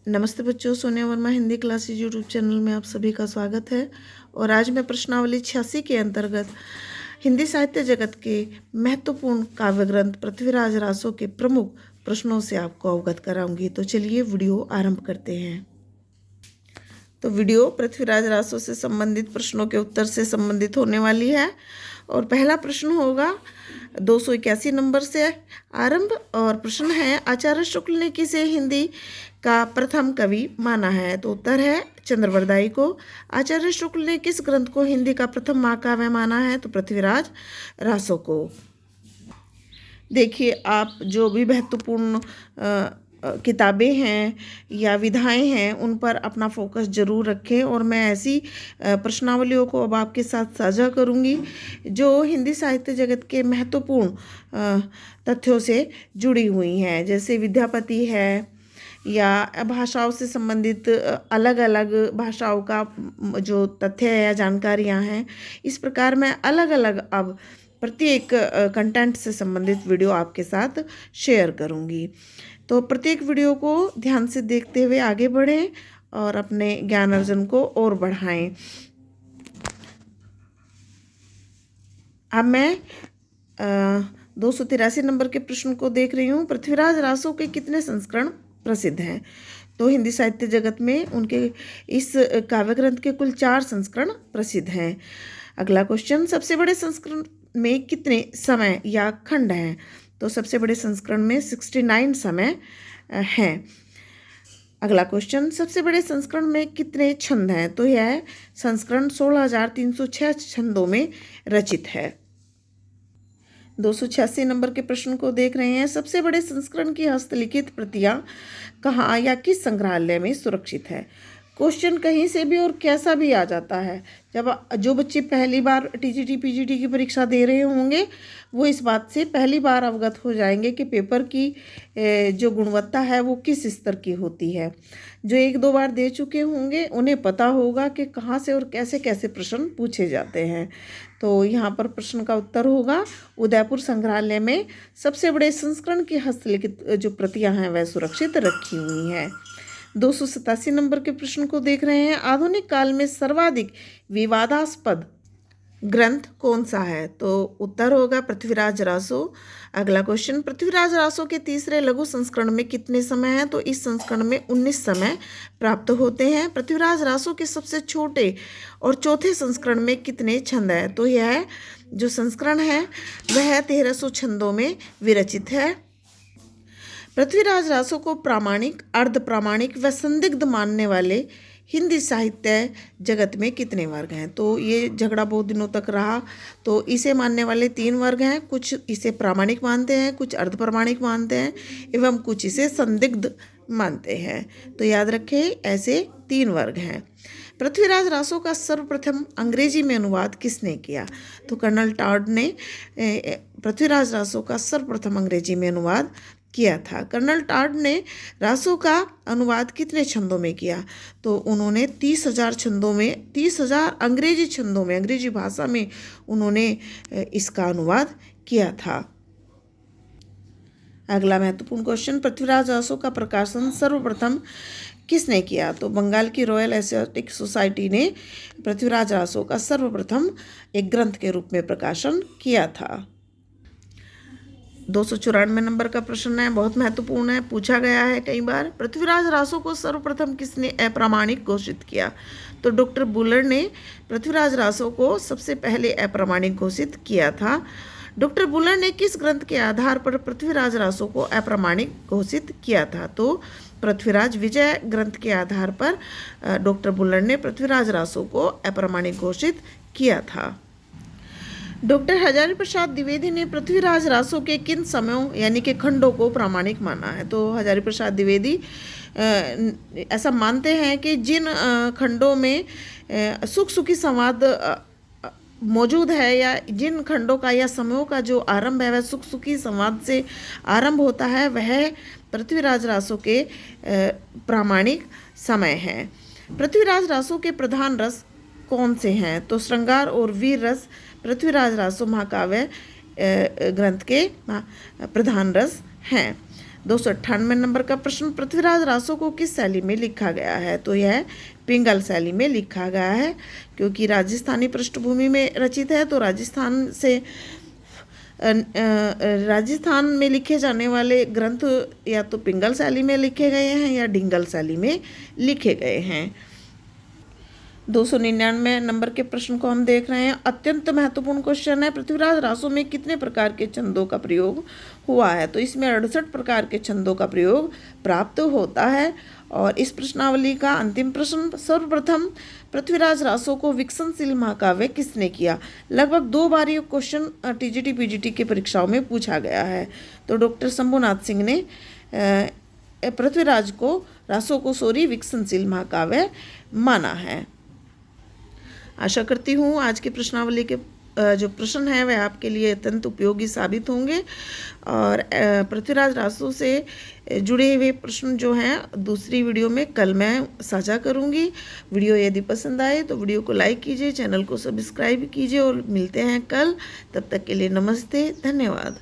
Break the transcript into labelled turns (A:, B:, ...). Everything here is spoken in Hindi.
A: नमस्ते बच्चों, Sonia Verma Hindi classes YouTube channel में आप सभी का स्वागत है। और आज मैं प्रश्नावली 86 के अंतर्गत हिंदी साहित्य जगत के महत्वपूर्ण काव्य ग्रंथ पृथ्वीराज रासो के प्रमुख प्रश्नों से आपको अवगत कराऊंगी। तो चलिए वीडियो आरंभ करते हैं। तो वीडियो पृथ्वीराज रासो से संबंधित प्रश्नों के उत्तर से संबंधित होने वाली है। और पहला प्रश्न होगा 281 नंबर से आरंभ। और प्रश्न है, आचार्य शुक्ल ने किसे हिंदी का प्रथम कवि माना है? तो उत्तर है चंद्रवरदाई को। आचार्य शुक्ल ने किस ग्रंथ को हिंदी का प्रथम महाकाव्य माना है? तो पृथ्वीराज रासो को। देखिए, आप जो भी महत्वपूर्ण किताबें हैं या विधाएं हैं उन पर अपना फोकस जरूर रखें। और मैं ऐसी प्रश्नावलियों को अब आपके साथ साझा करूंगी जो हिंदी साहित्य जगत के महत्वपूर्ण तथ्यों से जुड़ी हुई हैं, जैसे विद्यापति है या भाषाओं से संबंधित अलग अलग भाषाओं का जो तथ्य है या जानकारियां हैं। इस प्रकार मैं अलग अलग अब प्रत्येक कंटेंट से संबंधित वीडियो आपके साथ शेयर करूंगी। तो प्रत्येक वीडियो को ध्यान से देखते हुए आगे बढ़ें और अपने ज्ञान अर्जन को और बढ़ाएं। अब मैं 283 नंबर के प्रश्न को देख रही हूँ। पृथ्वीराज रासो के कितने संस्करण प्रसिद्ध हैं? तो हिंदी साहित्य जगत में उनके इस काव्य ग्रंथ के कुल 4 संस्करण प्रसिद्ध हैं। अगला क्वेश्चन, सबसे बड़े संस्करण में कितने समय या खंड हैं? तो सबसे बड़े संस्करण में 69 समय हैं। अगला क्वेश्चन, सबसे बड़े संस्करण में कितने छंद हैं? तो यह संस्करण 16,306 छंदों में रचित है। 286 नंबर के प्रश्न को देख रहे हैं। सबसे बड़े संस्करण की हस्तलिखित प्रतियां कहाँ या किस संग्रहालय में सुरक्षित है? क्वेश्चन कहीं से भी और कैसा भी आ जाता है। जब जो बच्चे पहली बार टीजीटी पीजीटी की परीक्षा दे रहे होंगे वो इस बात से पहली बार अवगत हो जाएंगे कि पेपर की जो गुणवत्ता है वो किस स्तर की होती है। जो 1-2 बार दे चुके होंगे उन्हें पता होगा कि कहाँ से और कैसे कैसे प्रश्न पूछे जाते हैं। तो यहाँ पर प्रश्न का उत्तर होगा उदयपुर संग्रहालय में सबसे बड़े संस्करण की हस्तलिखित जो प्रतियां हैं वह सुरक्षित रखी हुई हैं। 287 नंबर के प्रश्न को देख रहे हैं। आधुनिक काल में सर्वाधिक विवादास्पद ग्रंथ कौन सा है? तो उत्तर होगा पृथ्वीराज रासो। अगला क्वेश्चन, पृथ्वीराज रासो के तीसरे लघु संस्करण में कितने समय हैं? तो इस संस्करण में 19 समय प्राप्त होते हैं। पृथ्वीराज रासो के सबसे छोटे और चौथे संस्करण में कितने छंद हैं? तो यह जो संस्करण है वह 1300 छंदों में विरचित है। पृथ्वीराज रासो को प्रामाणिक, अर्ध प्रामाणिक व संदिग्ध मानने वाले हिंदी साहित्य जगत में कितने वर्ग हैं? तो ये झगड़ा बहुत दिनों तक रहा। तो इसे मानने वाले 3 वर्ग हैं। कुछ इसे प्रामाणिक मानते हैं, कुछ अर्ध प्रामाणिक मानते हैं एवं कुछ इसे संदिग्ध मानते हैं। तो याद रखें, ऐसे 3 वर्ग हैं। पृथ्वीराज रासो का सर्वप्रथम अंग्रेजी में अनुवाद किसने किया? तो कर्नल टॉड ने पृथ्वीराज रासो का सर्वप्रथम अंग्रेजी में अनुवाद किया था। कर्नल टॉड ने रासो का अनुवाद कितने छंदों में किया? तो उन्होंने 30,000 छंदों में, 30,000 अंग्रेजी छंदों में, अंग्रेजी भाषा में उन्होंने इसका अनुवाद किया था। अगला महत्वपूर्ण क्वेश्चन, पृथ्वीराज रासो का प्रकाशन सर्वप्रथम किसने किया? तो बंगाल की रॉयल एशियाटिक सोसाइटी ने पृथ्वीराज रासो का सर्वप्रथम एक ग्रंथ के रूप में प्रकाशन किया था। 294 नंबर का प्रश्न है, बहुत महत्वपूर्ण है, पूछा गया है कई बार। पृथ्वीराज रासो को सर्वप्रथम किसने अप्रामाणिक घोषित किया? तो डॉक्टर बुलर ने पृथ्वीराज रासो को सबसे पहले अप्रामाणिक घोषित किया था। डॉक्टर बुलर ने किस ग्रंथ के आधार पर पृथ्वीराज रासो को अप्रामाणिक घोषित किया था? तो पृथ्वीराज विजय ग्रंथ के आधार पर डॉक्टर बुलर ने पृथ्वीराज रासो को अप्रामाणिक घोषित किया था। डॉक्टर हजारी प्रसाद द्विवेदी ने पृथ्वीराज रासो के किन समयों यानी कि खंडों को प्रामाणिक माना है? तो हजारी प्रसाद द्विवेदी ऐसा मानते हैं कि जिन खंडों में सुख सुखी संवाद मौजूद है या जिन खंडों का या समयों का जो आरंभ है वह सुख सुखी संवाद से आरंभ होता है, वह पृथ्वीराज रासो के प्रामाणिक समय हैं। पृथ्वीराज रासो के प्रधान रस कौन से हैं? तो श्रृंगार और वीर रस पृथ्वीराज रासो महाकाव्य ग्रंथ के प्रधान रस हैं। 298 नंबर का प्रश्न, पृथ्वीराज रासो को किस शैली में लिखा गया है? तो यह पिंगल शैली में लिखा गया है, क्योंकि राजस्थानी पृष्ठभूमि में रचित है। तो राजस्थान में लिखे जाने वाले ग्रंथ या तो पिंगल शैली में लिखे गए हैं या ढिंगल शैली में लिखे गए हैं। 299 नंबर के प्रश्न को हम देख रहे हैं। अत्यंत महत्वपूर्ण क्वेश्चन है, पृथ्वीराज रासो में कितने प्रकार के छंदों का प्रयोग हुआ है? तो इसमें 68 प्रकार के छंदों का प्रयोग प्राप्त होता है। और इस प्रश्नावली का अंतिम प्रश्न, सर्वप्रथम पृथ्वीराज रासो को विकसनशील महाकाव्य किसने किया? लगभग 2 बार ये क्वेश्चन टीजीटी पीजीटी की परीक्षाओं में पूछा गया है। तो डॉक्टर शंभुनाथ सिंह ने पृथ्वीराज को रासो को विकसनशील महाकाव्य माना है। आशा करती हूँ आज की प्रश्नावली के जो प्रश्न हैं वह आपके लिए अत्यंत उपयोगी साबित होंगे। और पृथ्वीराज रासो से जुड़े हुए प्रश्न जो हैं दूसरी वीडियो में कल मैं साझा करूँगी। वीडियो यदि पसंद आए तो वीडियो को लाइक कीजिए, चैनल को सब्सक्राइब कीजिए और मिलते हैं कल। तब तक के लिए नमस्ते, धन्यवाद।